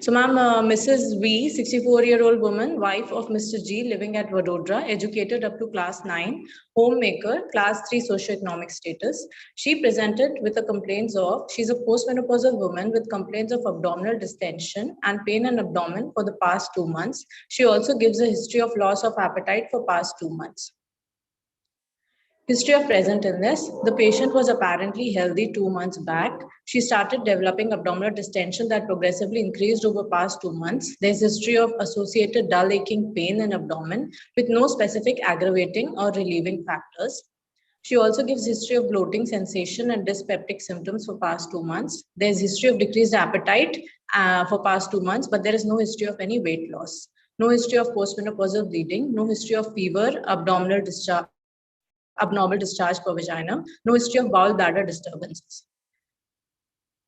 So, ma'am, Mrs. V, 64-year-old woman, wife of Mr. G, living at Vadodara, educated up to class 9, homemaker, class 3 socioeconomic status. She presented with the complaints of, she's a postmenopausal woman with complaints of abdominal distension and pain in abdomen for the past 2 months. She also gives a history of loss of appetite for past 2 months. History of present illness. The patient was apparently healthy 2 months back. She started developing abdominal distension that progressively increased over past 2 months. There's history of associated dull aching pain in abdomen with no specific aggravating or relieving factors. She also gives history of bloating sensation and dyspeptic symptoms for past 2 months. There's history of decreased appetite for past 2 months, but there is no history of any weight loss. No history of postmenopausal bleeding, no history of fever, abnormal discharge per vagina, no history of bowel bladder disturbances.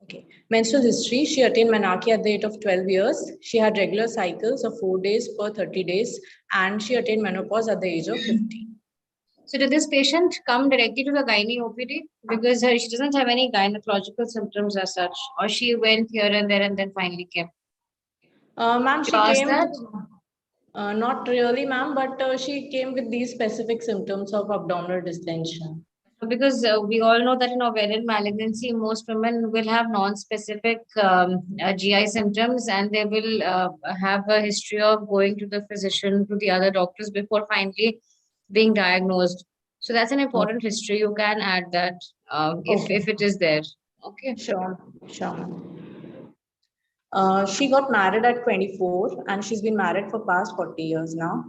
Okay. Menstrual history. She attained menarche at the age of 12 years. She had regular cycles of 4 days per 30 days, and she attained menopause at the age of 50. So did this patient come directly to the gynae OPD? Because she doesn't have any gynecological symptoms as such, or she went here and there and then finally came? Ma'am, she came... not really, ma'am, but she came with these specific symptoms of abdominal distension. Because we all know that in ovarian malignancy, most women will have non-specific GI symptoms, and they will have a history of going to the physician, to the other doctors before finally being diagnosed. So that's an important history. You can add that if it is there. Okay. Sure. She got married at 24 and she's been married for past 40 years now.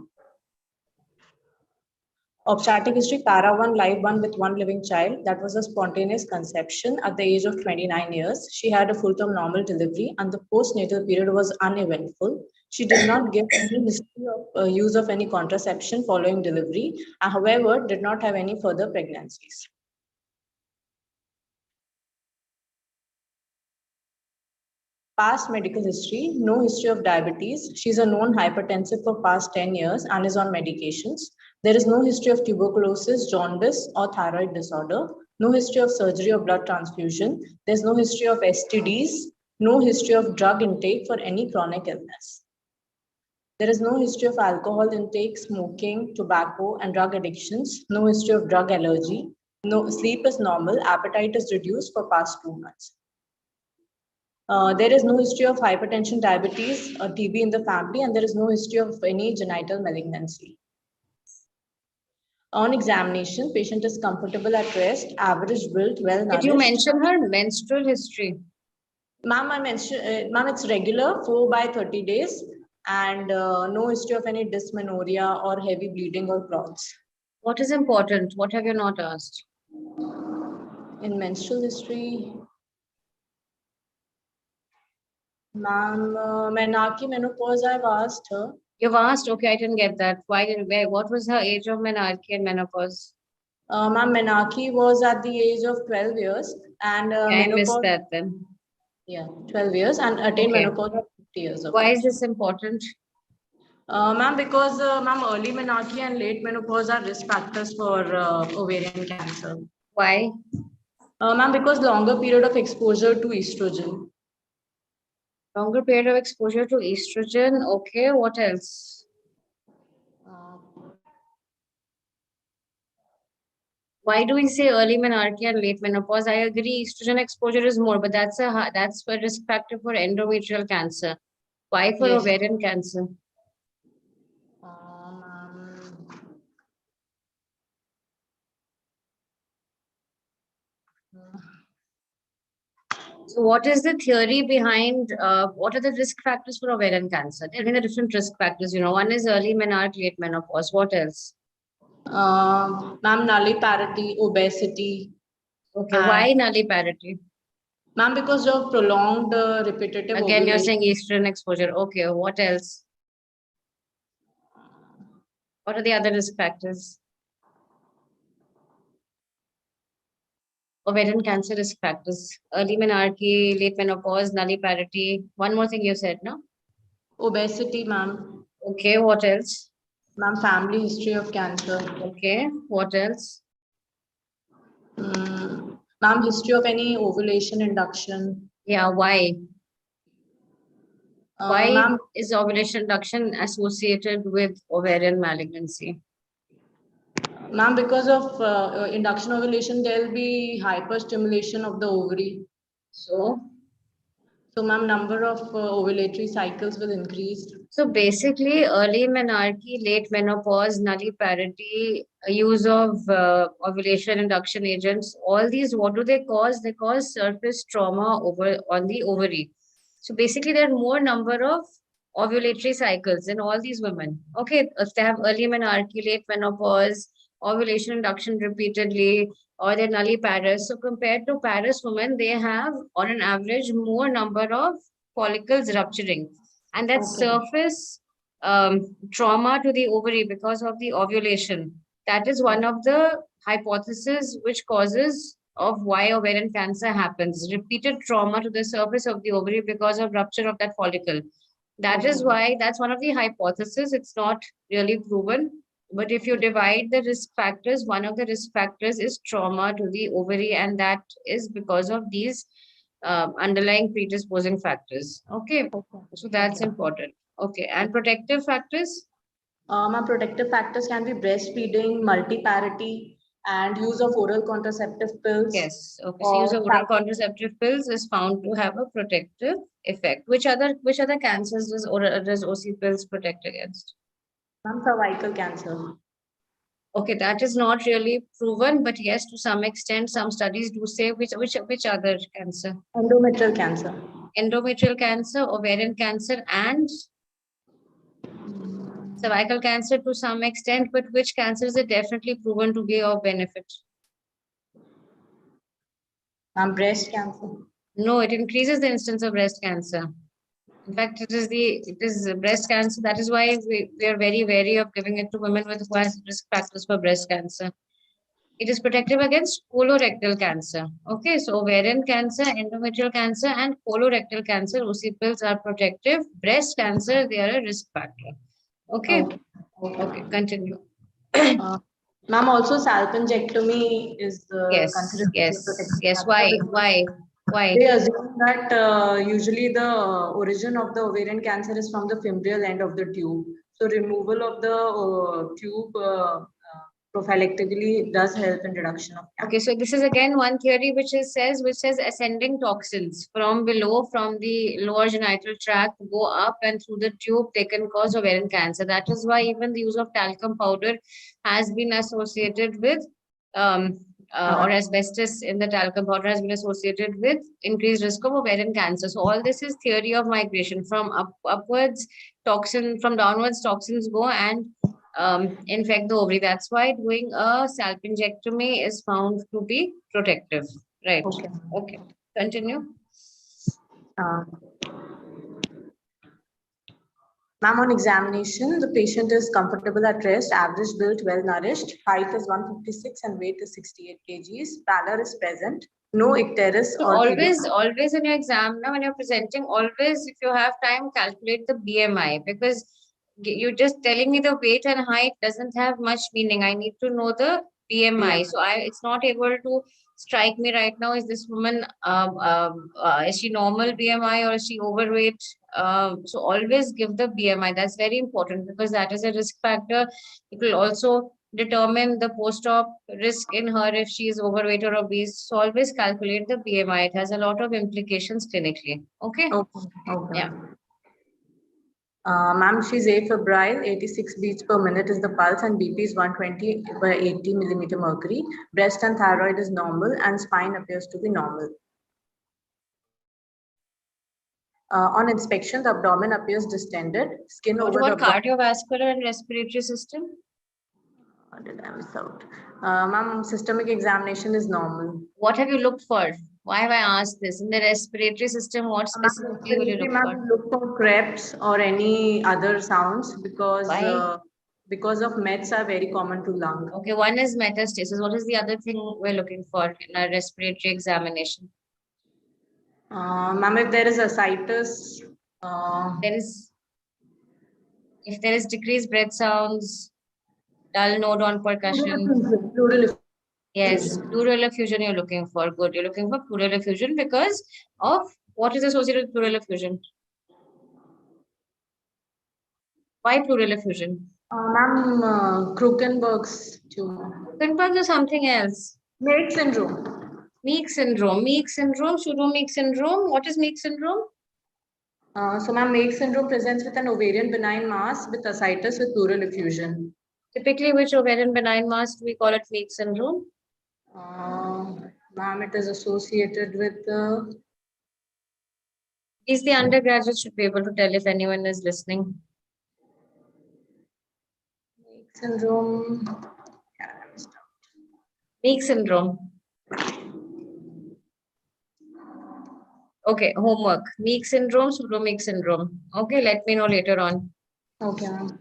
Obstetric history, para 1, live 1 with 1 living child. That was a spontaneous conception at the age of 29 years. She had a full-term normal delivery and the postnatal period was uneventful. She did not give any history of use of any contraception following delivery, and however, did not have any further pregnancies. Past medical history, no history of diabetes. She's a known hypertensive for past 10 years and is on medications. There is no history of tuberculosis, jaundice, or thyroid disorder. No history of surgery or blood transfusion. There's no history of STDs. No history of drug intake for any chronic illness. There is no history of alcohol intake, smoking, tobacco, and drug addictions. No history of drug allergy. No, sleep is normal. Appetite is reduced for past 2 months. There is no history of hypertension, diabetes, or TB in the family, and there is no history of any genital malignancy. On examination, patient is comfortable at rest, average build, well nourished. Did you mention her menstrual history? Ma'am, ma'am, it's regular, 4 by 30 days, and no history of any dysmenorrhea or heavy bleeding or clots. What is important? What have you not asked? In menstrual history, ma'am, menarche, menopause, I've asked her. You've asked? Okay, I didn't get that. What was her age of menarche and menopause? Ma'am, menarche was at the age of 12 years and I missed that then. Yeah, 12 years and attained menopause at 50 years. Why is this important? Ma'am, because ma'am, early menarche and late menopause are risk factors for ovarian cancer. Why? Ma'am, because longer period of exposure to estrogen. Longer period of exposure to estrogen. Okay, what else? Why do we say early menarche and late menopause? I agree, estrogen exposure is more, but that's a risk factor for endometrial cancer. Why for ovarian cancer? So what is the theory behind, what are the risk factors for ovarian cancer? There are different risk factors, one is early menarche, late menopause. What else? Ma'am, nulliparity, obesity. Okay, why nulliparity? Ma'am, because of prolonged repetitive Again, ovulation. You're saying estrogen exposure. Okay, what else? What are the other risk factors? Ovarian cancer risk factors. Early menarche, late menopause, nulliparity. One more thing you said, no? Obesity, ma'am. Okay, what else? Ma'am, family history of cancer. Okay, what else? Ma'am, history of any ovulation induction. Yeah, why? Why Ma'am, is ovulation induction associated with ovarian malignancy? ma'am, because of induction ovulation, there will be hyperstimulation of the ovary. So, Ma'am, number of ovulatory cycles will increase. so basically, early menarche, late menopause, nulliparity, use of ovulation induction agents, all these, what do they cause? They cause surface trauma over on the ovary. So basically, there are more number of ovulatory cycles in all these women. Okay, if they have early menarche, late menopause, ovulation induction repeatedly, or they're nulliparous. So compared to parous women, they have, on an average, more number of follicles rupturing, and that surface trauma to the ovary because of the ovulation. That is one of the hypotheses which causes of why ovarian cancer happens. Repeated trauma to the surface of the ovary because of rupture of that follicle. That is why that's one of the hypotheses. It's not really proven. But if you divide the risk factors, one of the risk factors is trauma to the ovary, and that is because of these underlying predisposing factors. Okay, so that's important. Okay, and protective factors? My protective factors can be breastfeeding, multiparity, and use of oral contraceptive pills. Yes. Okay. So use of oral contraceptive pills is found to have a protective effect. Which other cancers does OC pills protect against? Some cervical cancer. Okay, that is not really proven, but yes, to some extent, some studies do say which other cancer? Endometrial cancer. Endometrial cancer, ovarian cancer, and cervical cancer to some extent, but which cancers are definitely proven to be of benefit? Breast cancer. No, it increases the instance of breast cancer. In fact, it is breast cancer. That is why we are very wary of giving it to women with who has risk factors for breast cancer. It is protective against colorectal cancer. Okay, so ovarian cancer, endometrial cancer, and colorectal cancer, OC pills are protective. Breast cancer, they are a risk factor. Okay, okay, continue. Ma'am, also salpingectomy is considered yes. Why? They assume that usually the origin of the ovarian cancer is from the fibril end of the tube. So removal of the tube prophylactically does help in reduction of cancer. Okay, so this is again one theory which says ascending toxins from below, from the lower genital tract, go up and through the tube, they can cause ovarian cancer. That is why even the use of talcum powder has been associated with or asbestos in the talcum powder has been associated with increased risk of ovarian cancer. So all this is theory of migration from upwards, from downwards toxins go and infect the ovary. That's why doing a salpingectomy is found to be protective. Right. Okay. Continue. Ma'am, on examination, the patient is comfortable at rest, average built, well nourished, height is 156 and weight is 68 kgs, pallor is present, no icterus. So always in your exam, now when you're presenting, always if you have time, calculate the BMI, because you're just telling me the weight and height doesn't have much meaning. I need to know the BMI. So it's not able to strike me right now. Is this woman is she normal BMI or is she overweight? So always give the BMI. That's very important because that is a risk factor. It will also determine the post-op risk in her if she is overweight or obese. So always calculate the BMI. It has a lot of implications clinically. Okay. Yeah. Ma'am, she's afebrile, 86 beats per minute is the pulse, and BP is 120 by 80 millimeter mercury. Breast and thyroid is normal, and spine appears to be normal. On inspection, the abdomen appears distended. Skin over the cardiovascular and respiratory system? What did I miss out? Ma'am, systemic examination is normal. What have you looked for? Why have I asked this? In the respiratory system, what specifically will you look for? Look for creps or any other sounds because of mets are very common to lung. Okay, one is metastasis. What is the other thing we're looking for in a respiratory examination? Ma'am, if there is ascites, if there is decreased breath sounds, dull node on percussion. Yes, pleural effusion you're looking for. Good. You're looking for pleural effusion because of what is associated with pleural effusion? Why pleural effusion? Ma'am, Krukenberg's tumor. Krukenberg is something else. Meek syndrome. Meek syndrome. Meek syndrome. Pseudo-Meek syndrome. What is Meek syndrome? So, ma'am, Meek syndrome presents with an ovarian benign mass with ascites with pleural effusion. Typically, which ovarian benign mass do we call it Meek syndrome? Ma'am, it is associated with These the undergraduates should be able to tell if anyone is listening. Meek syndrome. Meek syndrome. Okay, homework. Meek syndrome, pseudo-Meek syndrome. Okay, let me know later on. Okay, ma'am.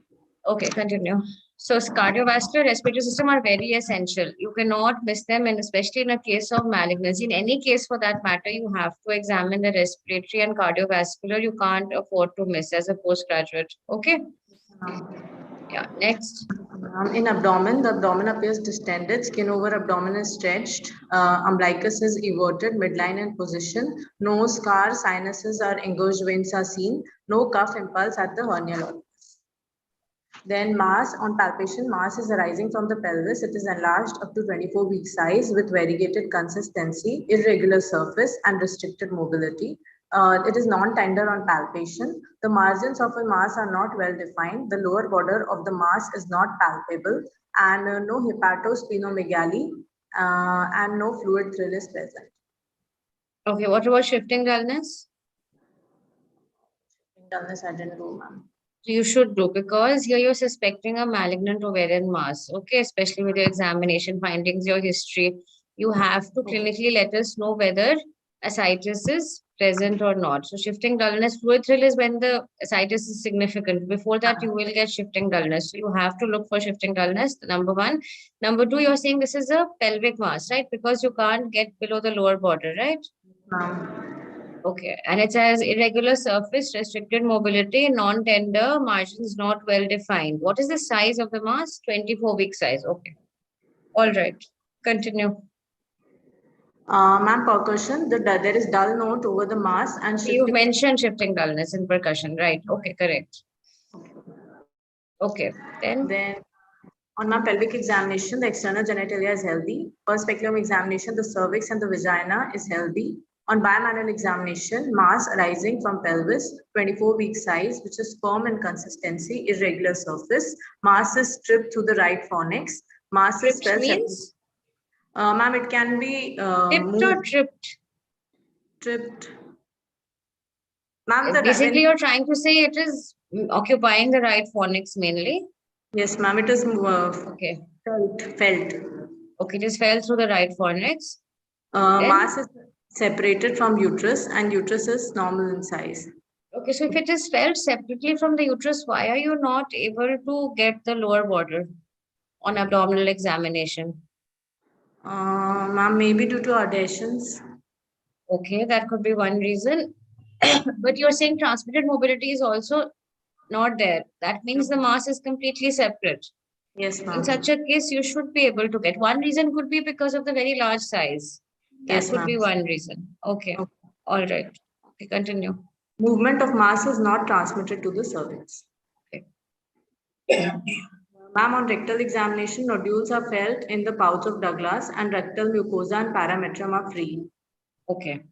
Okay, continue. So cardiovascular, respiratory system are very essential. You cannot miss them, and especially in a case of malignancy. In any case, for that matter, you have to examine the respiratory and cardiovascular. You can't afford to miss as a postgraduate. Okay. Yeah. Next. In abdomen, the abdomen appears distended, skin over abdomen is stretched, umbilicus is everted, midline in position, no scar, sinuses are engorged, veins are seen, no cuff impulse at the hernial orifice. Then mass, on palpation, mass is arising from the pelvis. It is enlarged up to 24-week size with variegated consistency, irregular surface, and restricted mobility. It is non-tender on palpation. The margins of a mass are not well defined. The lower border of the mass is not palpable, and no hepatosplenomegaly, and no fluid thrill is present. Okay, what about shifting dullness? Dullness I didn't do, ma'am. You should do, because here you're suspecting a malignant ovarian mass. Okay, especially with your examination findings, your history. You have to clinically let us know whether ascites is present or not. So shifting dullness, fluid thrill is when the ascites is significant. Before that, you will get shifting dullness. So you have to look for shifting dullness, number one. Number two, you're saying this is a pelvic mass, right? Because you can't get below the lower border, right? Okay, and it has irregular surface, restricted mobility, non-tender, margins not well defined. What is the size of the mass? 24-week size. Okay. All right. Continue. Ma'am, percussion, there is dull note over the mass and You mentioned shifting dullness in percussion, right? Okay, correct. Okay, then on my pelvic examination, the external genitalia is healthy. First speculum examination, the cervix and the vagina is healthy. On bimanual examination, mass arising from pelvis, 24-week size, which is firm in consistency, irregular surface. Mass is stripped to the right fornix. Mass is tripped means? Ma'am, it can be tipped or tripped? Tripped. Ma'am, basically you're trying to say it is occupying the right fornix mainly? Yes, ma'am, it is okay. Felt. Okay, it is fell through the right fornix. Mass is separated from uterus and uterus is normal in size. Okay, so if it is felt separately from the uterus, why are you not able to get the lower border on abdominal examination? Ma'am, maybe due to adhesions. Okay, that could be one reason. But you're saying transmitted mobility is also not there. That means the mass is completely separate. Yes, ma'am. In such a case, you should be able to get. One reason could be because of the very large size. That could be one reason. Okay. All right. Okay, continue. Movement of mass is not transmitted to the cervix. Okay. Ma'am, on rectal examination, nodules are felt in the pouch of Douglas and rectal mucosa and parametrium are free. Okay.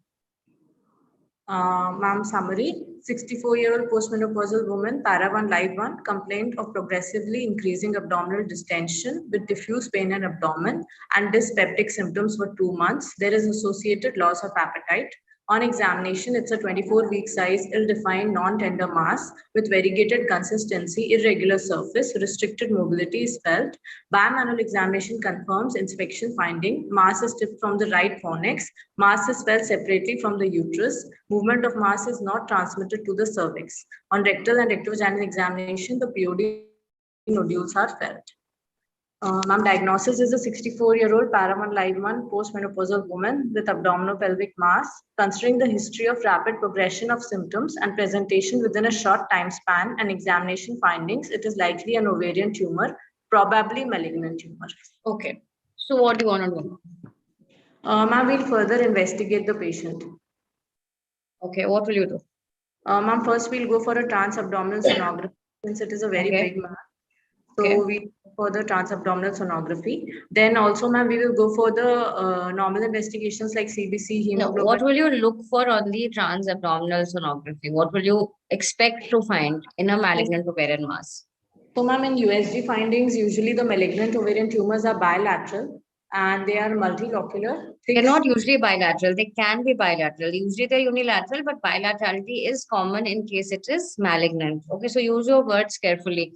Ma'am, summary, 64-year-old postmenopausal woman, para 1 live 1, complained of progressively increasing abdominal distension with diffuse pain in abdomen and dyspeptic symptoms for 2 months. There is associated loss of appetite. On examination, it's a 24-week size, ill-defined, non-tender mass with variegated consistency, irregular surface, restricted mobility is felt. Bimanual examination confirms inspection finding. Mass is tipped from the right fornix. Mass is felt separately from the uterus. Movement of mass is not transmitted to the cervix. On rectal and rectovaginal examination, the POD nodules are felt. Ma'am, diagnosis is a 64-year-old para 1 live 1 postmenopausal woman with abdominopelvic mass. Considering the history of rapid progression of symptoms and presentation within a short time span and examination findings, it is likely an ovarian tumor, probably malignant tumor. Okay. So what do you want to do? Ma'am, we'll further investigate the patient. Okay, what will you do? Ma'am, first we'll go for a transabdominal sonography since it is a very Okay. big mass. So Okay. we go for the transabdominal sonography. Then also, ma'am, we will go for the normal investigations like CBC, No, what hemoglobin. will you look for on the transabdominal sonography? What will you expect to find in a malignant ovarian mass? So, ma'am, in USG findings, usually the malignant ovarian tumors are bilateral and they are multilocular, They're thick. not usually bilateral. They can be bilateral. Usually they're unilateral, but bilaterality is common in case it is malignant. Okay, so use your words carefully.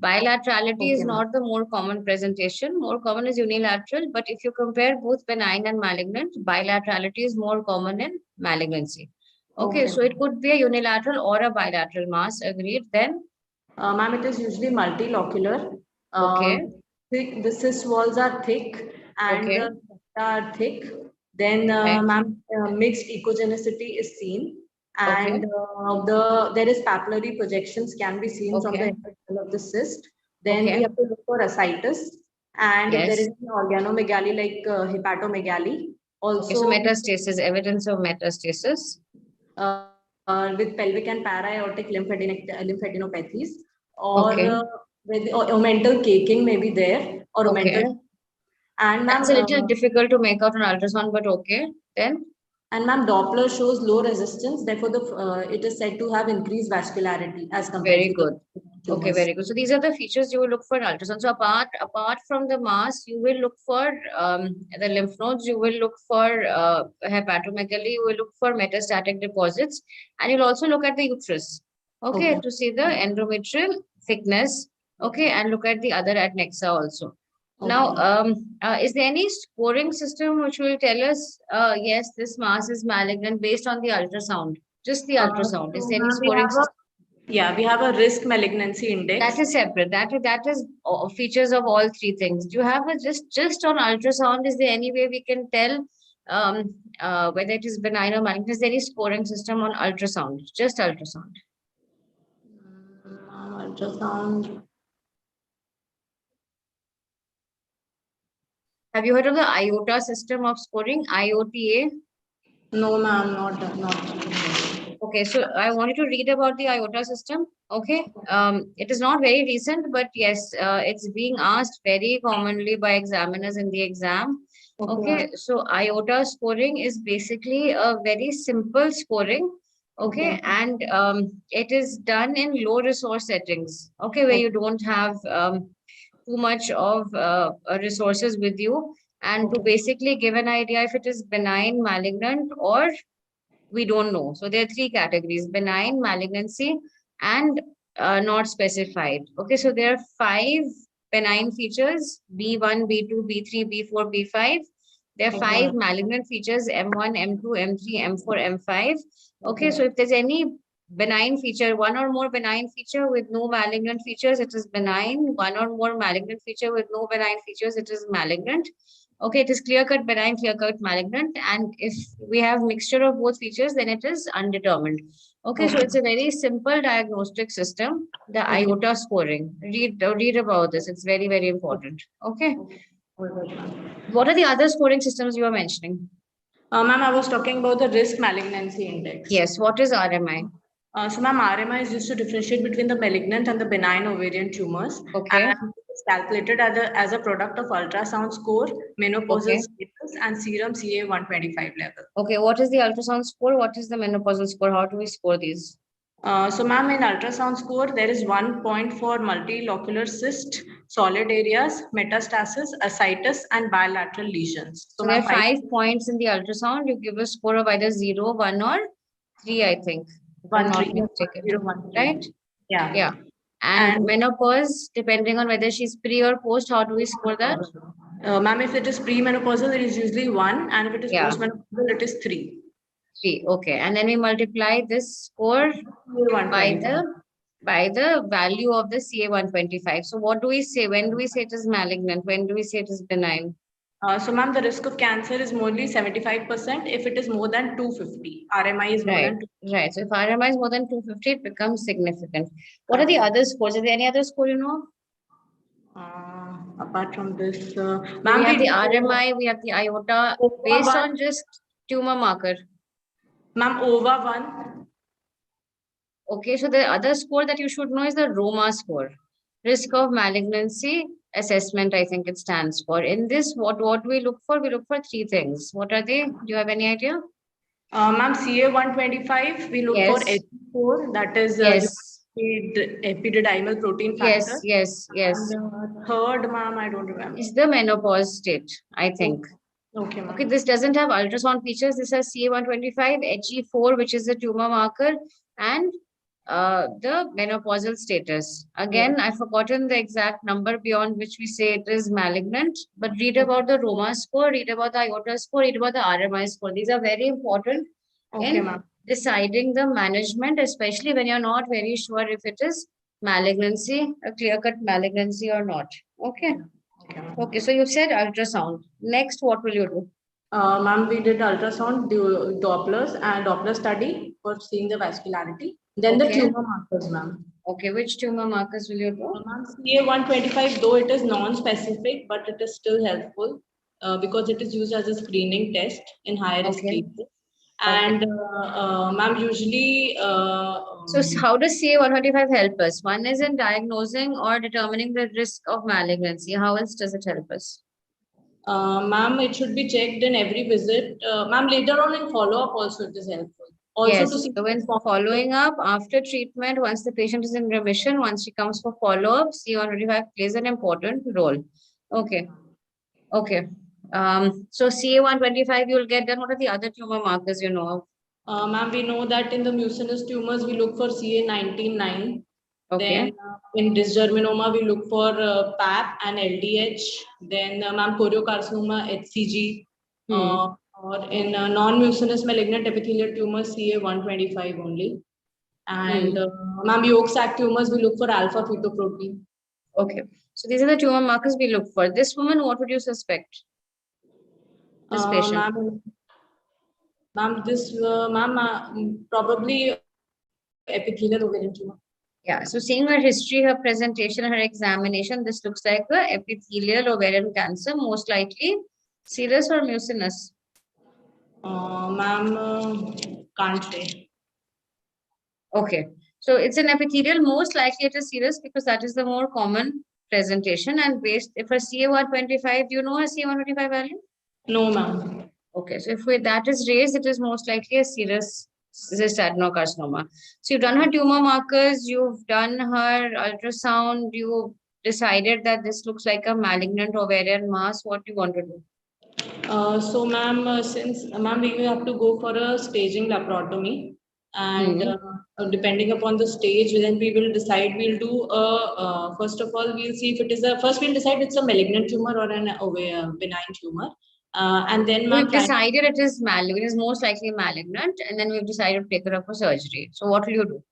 Bilaterality is Okay, ma'am. not the more common presentation. More common is unilateral, but if you compare both benign and malignant, bilaterality is more common in malignancy. Okay, Okay. so it could be a unilateral or a bilateral mass. Agreed. Then, Ma'am, it is usually multilocular. okay, The cyst walls are thick and okay, the septa are thick. Then, right, ma'am, mixed echogenicity is seen, okay, and there is papillary projections can be seen from the okay, inner wall of the cyst. Then we okay. have to look for ascites, and if there is Yes. an organomegaly like hepatomegaly, Okay, so also metastasis, evidence of metastasis. with pelvic and para-aortic lymphadenopathies, or Okay, or mental caking may be there, or mental. okay. And That's ma'am, a little difficult to make out on ultrasound, but okay. Then, Doppler shows low resistance. Therefore, it is said to have increased vascularity as compared very to the good. Okay, tumors. very good. So these are the features you will look for in ultrasound. So apart from the mass, you will look for the lymph nodes. You will look for hepatomegaly. You will look for metastatic deposits, and you'll also look at the uterus. Okay, Okay. to see the endometrial thickness. Okay, and look at the other adnexa also. Now, Okay. is there any scoring system which will tell us, yes, this mass is malignant based on the ultrasound? Just the ultrasound. Is So, there any ma'am, we scoring have a system? yeah, we have a risk malignancy That index. is separate. That is features of all three things. Do you have a just on ultrasound? Is there any way we can tell whether it is benign or malignant? Is there any scoring system on ultrasound? Just ultrasound. Ultrasound. Have you heard of the IOTA system of scoring? IOTA. No, ma'am, not. Okay, so I wanted to read about the IOTA system. Okay, it is not very recent, but yes, it's being asked very commonly by examiners in the exam. Okay, Okay, ma'am. so IOTA scoring is basically a very simple scoring. Okay. Okay, and it is done in low resource settings. Okay, where Okay. you don't have too much of resources with you, and to Okay. basically give an idea if it is benign, malignant, or we don't know. So there are three categories: benign, malignancy, and not specified. Okay, so there are five benign features: B1, B2, B3, B4, B5. There are Okay, five ma'am. malignant features: M1, M2, M3, M4, M5. Okay, Okay. so if there's any benign feature, one or more benign feature with no malignant features, it is benign. One or more malignant feature with no benign features, it is malignant. Okay, it is clear cut benign, clear cut malignant. And if we have mixture of both features, then it is undetermined. Okay, so Okay. it's a very simple diagnostic system, the Okay. IOTA scoring. Read about this. It's very, very important. Okay. Okay. All right, ma'am. What are the other scoring systems you are mentioning? Ma'am, I was talking about the risk malignancy index. Yes, what is RMI? So, ma'am, RMI is used to differentiate between the malignant and the benign ovarian tumors, Okay, and it's calculated as a product of ultrasound score, menopausal okay. status, and serum CA-125 level. Okay, what is the ultrasound score? What is the menopausal score? How do we score these? So, ma'am, in ultrasound score, there is 1 point for multilocular cyst, solid areas, metastasis, ascites, and bilateral lesions. So, So there ma'am, are 5 points in the ultrasound. You give a score of either 0, 1, or 3, I think, if I'm one not three, mistaken. 1013. Right? Yeah. Yeah. And And menopause, depending on whether she's pre or post, how do we score that? ma'am, if it is premenopausal, it is usually 1, and if it is Yeah, postmenopausal, it is 3. 3. Okay. And then we multiply this score by 125. the value of the CA-125. So what do we say? When do we say it is malignant? When do we say it is benign? So, ma'am, the risk of cancer is only 75% if it is more than 250. RMI is more Right, than 2. right. So if RMI is more than 250, it becomes significant. What are the Correct. other scores? Is there any other score you know? Apart from this, So we ma'am, have the we RMI, we have the IOTA OVA based 1, on just tumor marker. ma'am, OVA 1. Okay, so the other score that you should know is the ROMA score, risk of malignancy assessment, I think it stands for. In this, what we look for? We look for three things. What are they? Do you have any idea? Ma'am, CA 125, we look for Yes. H4, that is Yes. epididymal protein factor. Yes. And third, ma'am, I don't remember. Is the menopause state, I think. Okay, ma'am. Okay, this doesn't have ultrasound features. This has CA125, HE4, which is the tumor marker, and the menopausal status. Again, I've forgotten the exact number beyond which we say it is malignant, but read about the ROMA score, read about the IOTA score, read about the RMI score. These are very important in deciding the management, especially when you're not very sure if it is malignancy, a clear-cut malignancy or not. Okay. Okay, so you said ultrasound. Next, what will you do? Ma'am, we did ultrasound, Dopplers and Doppler study for seeing the vascularity. Then the tumor markers, ma'am. Okay, which tumor markers will you do? Ma'am, CA 125, though it is non-specific, but it is still helpful because it is used as a screening test in higher risk cases. And ma'am, usually. So how does CA 125 help us? One is in diagnosing or determining the risk of malignancy. How else does it help us? Ma'am, it should be checked in every visit. Ma'am, later on in follow-up also it is helpful. Also yes, to see so when following up after treatment, once the patient is in remission, once she comes for follow-up, CA125 plays an important role. Okay. So CA125 you'll get done. What are the other tumor markers you know of? Ma'am, we know that in the mucinous tumors, we look for CA19-9. Okay. Then in dysgerminoma, we look for PAP and LDH. Then ma'am, choriocarcinoma, HCG. Or in non-mucinous malignant epithelial tumors, CA125 only. And ma'am, yolk sac tumors, we look for alpha fetoprotein. Okay. So these are the tumor markers we look for. This woman, what would you suspect? This patient. Ma'am, probably epithelial ovarian tumor. Yeah, so seeing her history, her presentation, her examination, this looks like a epithelial ovarian cancer, most likely serous or mucinous. Ma'am, can't say. Okay, so it's an epithelial, most likely it is serous because that is the more common presentation. And based, if her CA125, do you know her CA125 value? No, ma'am. Okay, so if that is raised, it is most likely a serous cyst adenocarcinoma. So you've done her tumor markers, you've done her ultrasound, you decided that this looks like a malignant ovarian mass. What do you want to do? So, ma'am, since ma'am, we will have to go for a staging laparotomy, and depending upon the stage, then we will decide. We'll do first of all, we'll see if it is first we'll decide it's a malignant tumor or an benign tumor. And then we've decided it is malignant, it is most likely malignant, and then we've decided to take her up for surgery. So what will you do?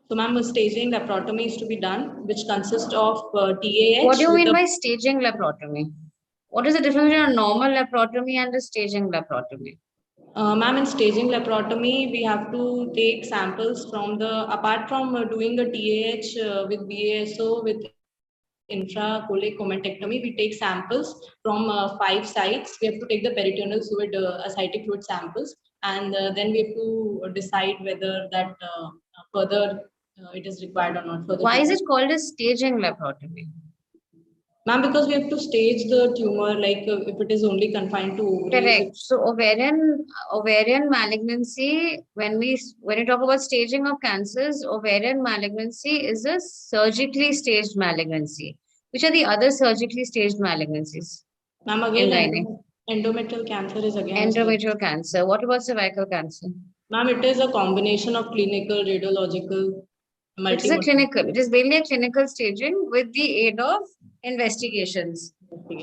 So, ma'am, staging laparotomy is to be done, which consists of TAH. What do you mean by staging laparotomy? What is the difference between a normal laparotomy and a staging laparotomy? Ma'am, in staging laparotomy, we have to take samples from apart from doing a TAH with BASO, with intracholecomectomy, we take samples from 5 sites. We have to take the peritoneal fluid, ascitic fluid samples, and then we have to decide whether that further it is required or not. Why is it called a staging laparotomy? Ma'am, because we have to stage the tumor, like if it is only confined to ovaries. Correct. So ovarian malignancy, when you talk about staging of cancers, ovarian malignancy is a surgically staged malignancy. Which are the other surgically staged malignancies? Ma'am, again, endometrial cancer is again. Endometrial cancer. What about cervical cancer? Ma'am, it is a combination of clinical, radiological, it is a clinical. It is mainly a clinical staging with the aid of investigations.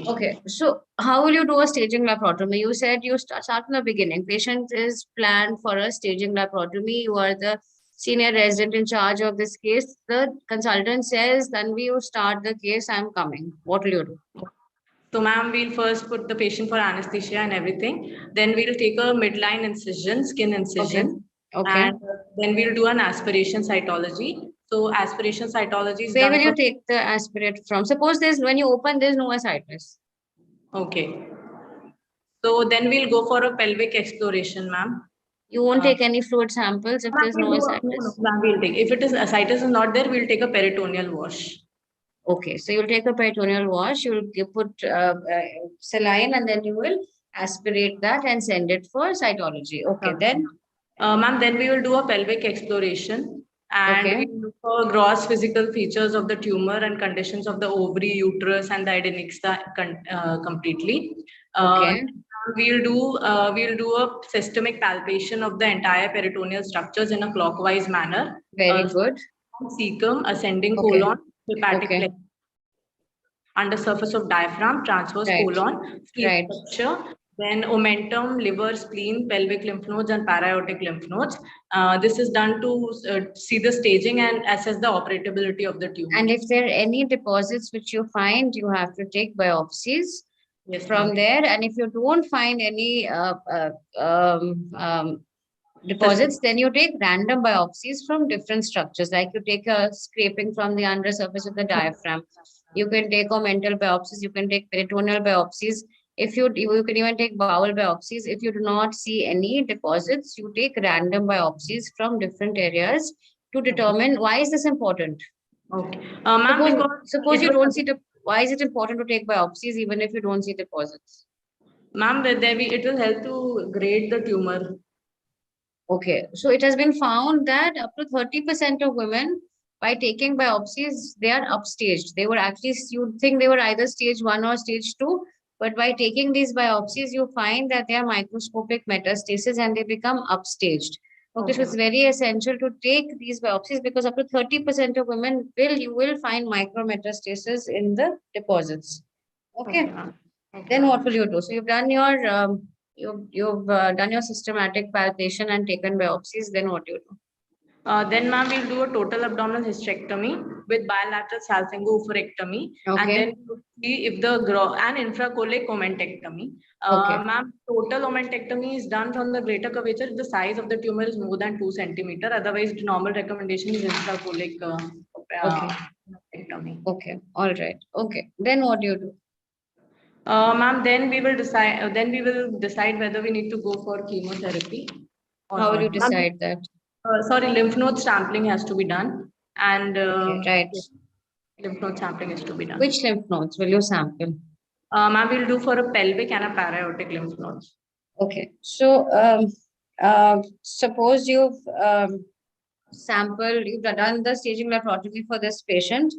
Okay, so how will you do a staging laparotomy? You said you start from the beginning. Patient is planned for a staging laparotomy. You are the senior resident in charge of this case. The consultant says, then we will start the case. I'm coming. What will you do? So, ma'am, we'll first put the patient for anesthesia and everything. Then we'll take a midline incision, skin incision. Okay. And then we'll do an aspiration cytology. So aspiration cytology is where will you take the aspirate from? Suppose when you open, there's no ascites. Okay. So then we'll go for a pelvic exploration, ma'am. You won't take any fluid samples if there's no ascites? No, we'll take. If it is ascites is not there, we'll take a peritoneal wash. Okay, so you'll take a peritoneal wash, you put saline, and then you will aspirate that and send it for cytology. Okay, then? Ma'am, then we will do a pelvic exploration and Okay. we look for gross physical features of the tumor and conditions of the ovary, uterus, and the adnexa completely. Okay. We'll do a systemic palpation of the entire peritoneal structures in a clockwise manner. Very good. Cecum, ascending Okay. colon, hepatic Okay. plexus, under surface of diaphragm, transverse Right. colon, sleeve Right. structure, then omentum, liver, spleen, pelvic lymph nodes, and para-aortic lymph nodes. This is done to see the staging and assess the operability of the tumor. And if there are any deposits which you find, you have to take biopsies from there. And if you don't find any deposits, then you take random biopsies from different structures. Like you take a scraping from the undersurface of the diaphragm. You can take omental biopsies. You can take peritoneal biopsies. If you can even take bowel biopsies. If you do not see any deposits, you take random biopsies from different areas to determine why is this important. Okay, ma'am. Suppose you don't see why is it important to take biopsies even if you don't see deposits? Ma'am, it will help to grade the tumor. Okay, so it has been found that up to 30% of women, by taking biopsies, they are upstaged. They were actually, you'd think they were either stage 1 or stage 2, but by taking these biopsies, you find that they are microscopic metastasis and they become upstaged. Okay, so it's very essential to take these biopsies because up to 30% of women you will find micrometastasis in the deposits. Okay. Then what will you do? So you've done your you've done your systematic palpation and taken biopsies. Then what do you do? Then, ma'am, we'll do a total abdominal hysterectomy with bilateral salpingo-oophorectomy, and then we'll see if the and infracolic omentectomy. Ma'am, total omentectomy is done from the greater curvature if the size of the tumor is more than 2 centimeter. Otherwise, the normal recommendation is infracolic omentectomy. Okay, all right. Okay, then what do you do? Ma'am, then we will decide. Then we will decide whether we need to go for chemotherapy. How will you decide that? Sorry, lymph node sampling has to be done, and right. Lymph node sampling is to be done. Which lymph nodes will you sample? Ma'am, we'll do for a pelvic and a para-aortic lymph nodes. Okay, so suppose you've sampled, you've done the staging laparoscopy for this patient.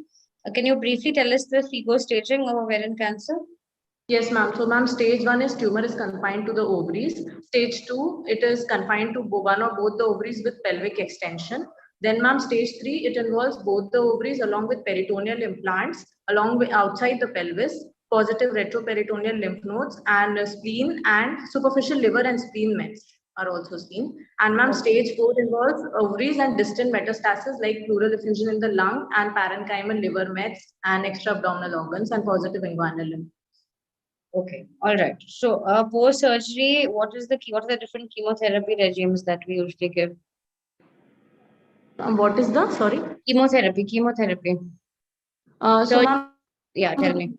Can you briefly tell us the FIGO staging of ovarian cancer? Yes, ma'am. So, ma'am, stage 1 is tumor is confined to the ovaries. Stage 2, it is confined to one or both the ovaries with pelvic extension. Then, ma'am, stage 3, it involves both the ovaries along with peritoneal implants, along with outside the pelvis, positive retroperitoneal lymph nodes, and spleen and superficial liver and spleen mets are also seen. And, ma'am, stage 4 involves ovaries and distant metastasis like pleural effusion in the lung and parenchymal liver mets and extra abdominal organs and positive inguinal lymph. Okay, all right. So, post surgery, what are the different chemotherapy regimes that we usually give? What is the sorry? Chemotherapy. Yeah, tell me.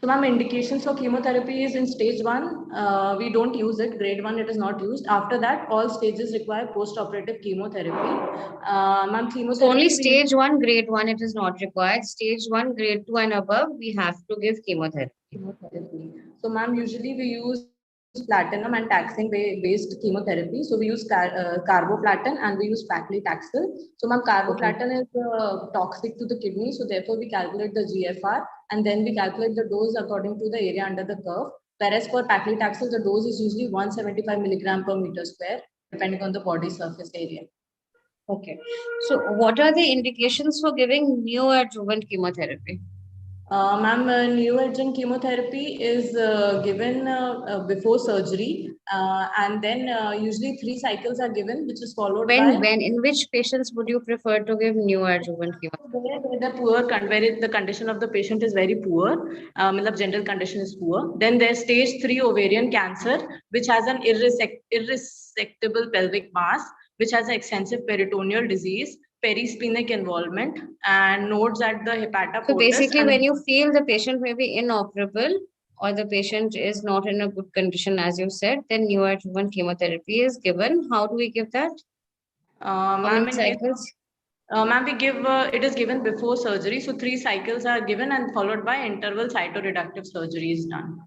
So, ma'am, indications for chemotherapy is in stage 1. We don't use it. Grade 1, it is not used. After that, all stages require post-operative chemotherapy. Ma'am, chemotherapy. So only stage 1, grade 1, it is not required. Stage 1, grade 2, and above, we have to give chemotherapy. So, ma'am, usually we use platinum and taxane based chemotherapy. So we use carboplatin and we use paclitaxel. So, ma'am, carboplatin is toxic to the kidney. So therefore, we calculate the GFR and then we calculate the dose according to the area under the curve. Whereas for paclitaxel, the dose is usually 175 milligram per meter square, depending on the body surface area. Okay. So what are the indications for giving neoadjuvant chemotherapy? Ma'am, neoadjuvant chemotherapy is given before surgery, and then usually 3 cycles are given, which is followed in which patients would you prefer to give neoadjuvant chemotherapy? Where the condition of the patient is very poor, the general condition is poor. Then there's stage 3 ovarian cancer, which has an irresectable pelvic mass, which has an extensive peritoneal disease, perisplenic involvement, and nodes at the hepatoportus. So basically, when you feel the patient may be inoperable, or the patient is not in a good condition, as you said, then neoadjuvant chemotherapy is given. How do we give that? How Ma'am, many cycles? ma'am, we give it is given before surgery, so 3 cycles are given and followed by interval cytoreductive surgery is done.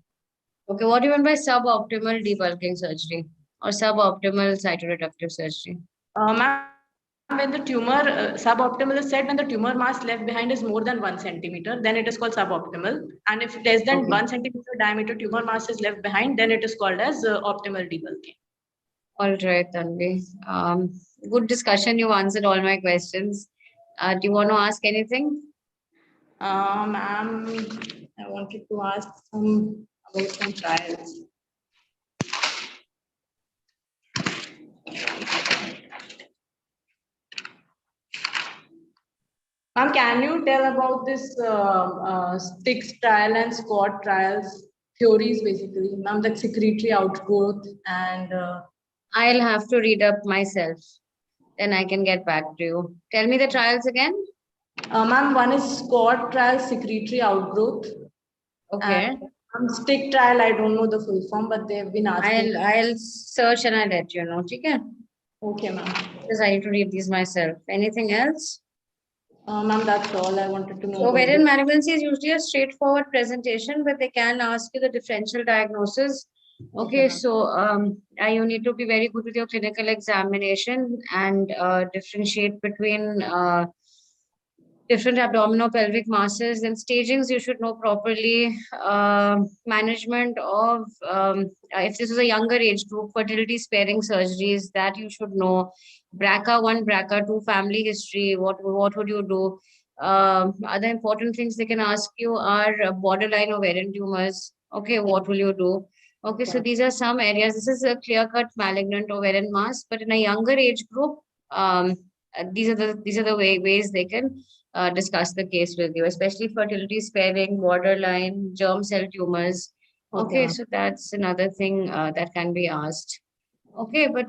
Okay, what do you mean by suboptimal debulking surgery or suboptimal cytoreductive surgery? Ma'am, when the tumor suboptimal is said when the tumor mass left behind is more than 1 centimeter, then it is called suboptimal. And if less than Okay. 1 centimeter diameter tumor mass is left behind, then it is called as optimal debulking. All right, Tanvi. Good discussion. You answered all my questions. Do you want to ask anything? Ma'am, I wanted to ask about some trials. Ma'am, can you tell about this sticks trial and squat trials theories basically? Ma'am, that secretory outgrowth and I'll have to read up myself. Then I can get back to you. Tell me the trials again. ma'am, one is squat trial secretory outgrowth. Okay. And stick trial, I don't know the full form, but they've been asking. I'll search and I'll let you know. Okay. Okay, ma'am. Because I need to read these myself. Anything else? Ma'am, that's all I wanted to know. So ovarian malignancy is usually a straightforward presentation, but they can ask you the differential diagnosis. Okay, so you need to be very good with your clinical examination and differentiate between different abdominopelvic masses and stagings. You should know properly. Management of if this is a younger age group, fertility sparing surgeries that you should know. BRCA1, BRCA2, family history. What would you do? Other important things they can ask you are borderline ovarian tumors. Okay, what will you do? Okay, so these are some areas. This is a clear-cut malignant ovarian mass, but in a younger age group, these are the ways they can discuss the case with you, especially fertility sparing, borderline, germ cell tumors. Okay, so that's another thing that can be asked. Okay, but